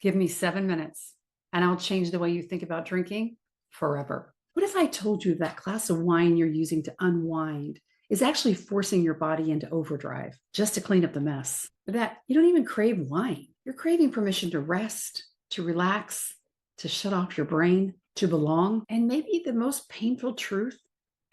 Give me 7 minutes and I'll change the way you think about drinking forever. What if I told you that glass of wine you're using to unwind is actually forcing your body into overdrive just to clean up the mess? That you don't even crave wine. You're craving permission to rest, to relax, to shut off your brain, to belong. And maybe the most painful truth,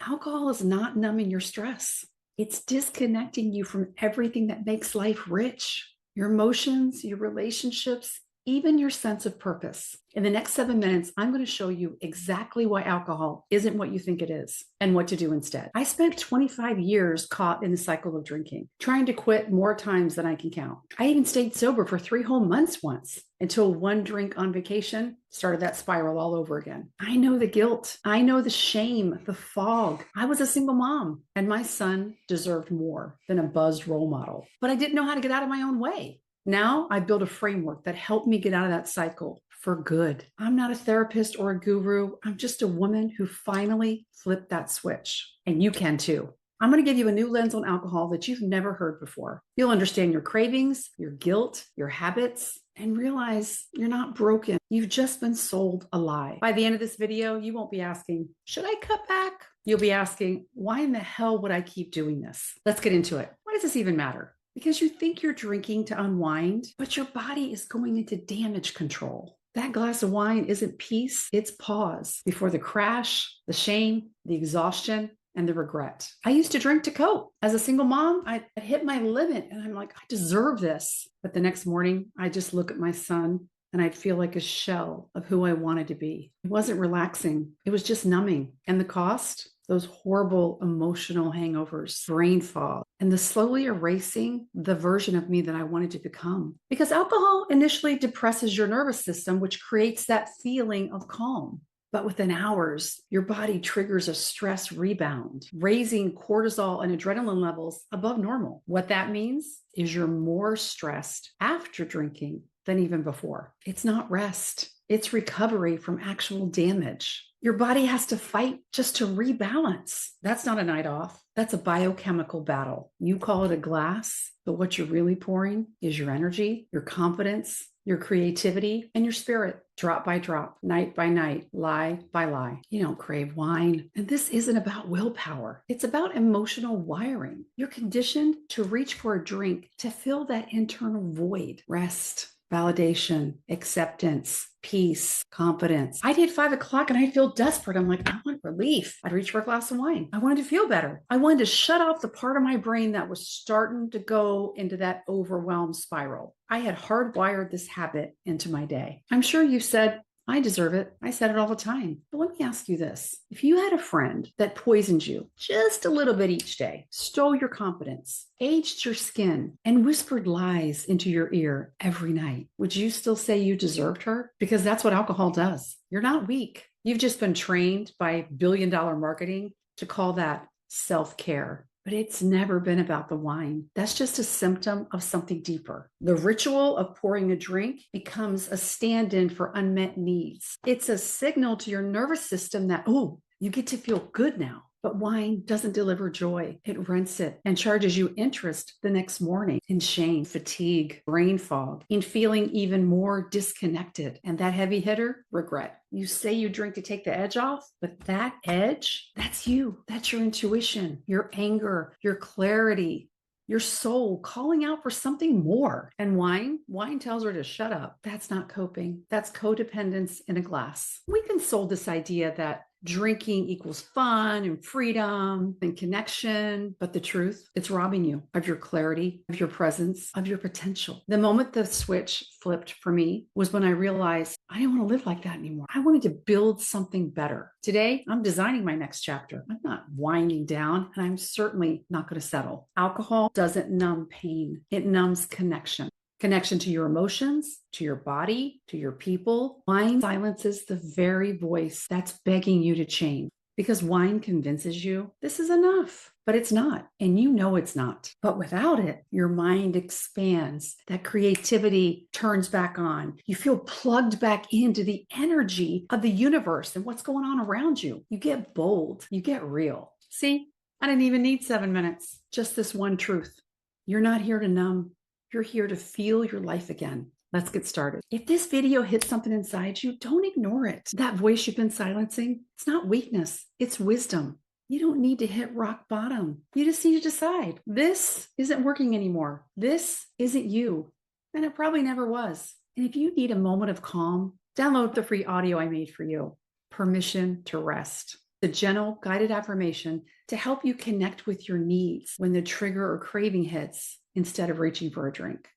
alcohol is not numbing your stress. It's disconnecting you from everything that makes life rich, your emotions, your relationships, even your sense of purpose. In the next 7 minutes, I'm going to show you exactly why alcohol isn't what you think it is and what to do instead. I spent 25 years caught in the cycle of drinking, trying to quit more times than I can count. I even stayed sober for 3 whole months once until one drink on vacation started that spiral all over again. I know the guilt. I know the shame, the fog. I was a single mom and my son deserved more than a buzzed role model, but I didn't know how to get out of my own way. Now I built a framework that helped me get out of that cycle for good. I'm not a therapist or a guru. I'm just a woman who finally flipped that switch. And you can too. I'm going to give you a new lens on alcohol that you've never heard before. You'll understand your cravings, your guilt, your habits, and realize you're not broken. You've just been sold a lie. By the end of this video, you won't be asking, should I cut back? You'll be asking, why in the hell would I keep doing this? Let's get into it. Why does this even matter? Because you think you're drinking to unwind, but your body is going into damage control. That glass of wine isn't peace, it's pause before the crash, the shame, the exhaustion, and the regret. I used to drink to cope. As a single mom, I'd hit my limit and I'm like, I deserve this. But the next morning, I just look at my son and I'd feel like a shell of who I wanted to be. It wasn't relaxing, it was just numbing. And the cost? Those horrible emotional hangovers, brain fog, and the slowly erasing the version of me that I wanted to become. Because alcohol initially depresses your nervous system, which creates that feeling of calm. But within hours, your body triggers a stress rebound, raising cortisol and adrenaline levels above normal. What that means is you're more stressed after drinking than even before. It's not rest. It's recovery from actual damage. Your body has to fight just to rebalance. That's not a night off. That's a biochemical battle. You call it a glass, but what you're really pouring is your energy, your confidence, your creativity, and your spirit, drop by drop, night by night, lie by lie. You don't crave wine. And this isn't about willpower. It's about emotional wiring. You're conditioned to reach for a drink to fill that internal void, rest, validation, acceptance, peace, confidence. I'd hit 5 o'clock and I'd feel desperate. I'm like, I want relief. I'd reach for a glass of wine. I wanted to feel better. I wanted to shut off the part of my brain that was starting to go into that overwhelmed spiral. I had hardwired this habit into my day. I'm sure you said, I deserve it. I said it all the time. But let me ask you this. If you had a friend that poisoned you just a little bit each day, stole your confidence, aged your skin, and whispered lies into your ear every night, would you still say you deserved her? Because that's what alcohol does. You're not weak. You've just been trained by billion-dollar marketing to call that self-care. But it's never been about the wine. That's just a symptom of something deeper. The ritual of pouring a drink becomes a stand-in for unmet needs. It's a signal to your nervous system that, oh, you get to feel good now. But wine doesn't deliver joy. It rents it and charges you interest the next morning in shame, fatigue, brain fog, in feeling even more disconnected. And that heavy hitter, regret. You say you drink to take the edge off, but that edge, that's you. That's your intuition, your anger, your clarity, your soul calling out for something more. And wine tells her to shut up. That's not coping. That's codependence in a glass. We've been sold this idea that drinking equals fun and freedom and connection. But the truth, it's robbing you of your clarity, of your presence, of your potential. The moment the switch flipped for me was when I realized I didn't want to live like that anymore. I wanted to build something better. Today, I'm designing my next chapter. I'm not winding down, and I'm certainly not going to settle. Alcohol doesn't numb pain. It numbs connection. Connection to your emotions, to your body, to your people. Wine silences the very voice that's begging you to change. Because wine convinces you this is enough, but it's not. And you know it's not. But without it, your mind expands. That creativity turns back on. You feel plugged back into the energy of the universe and what's going on around you. You get bold. You get real. See, I didn't even need 7 minutes. Just this one truth. You're not here to numb. You're here to feel your life again. Let's get started. If this video hits something inside you, don't ignore it. That voice you've been silencing, it's not weakness, it's wisdom. You don't need to hit rock bottom. You just need to decide this isn't working anymore. This isn't you. And it probably never was. And if you need a moment of calm, download the free audio I made for you, Permission to Rest, the gentle guided affirmation to help you connect with your needs when the trigger or craving hits instead of reaching for a drink.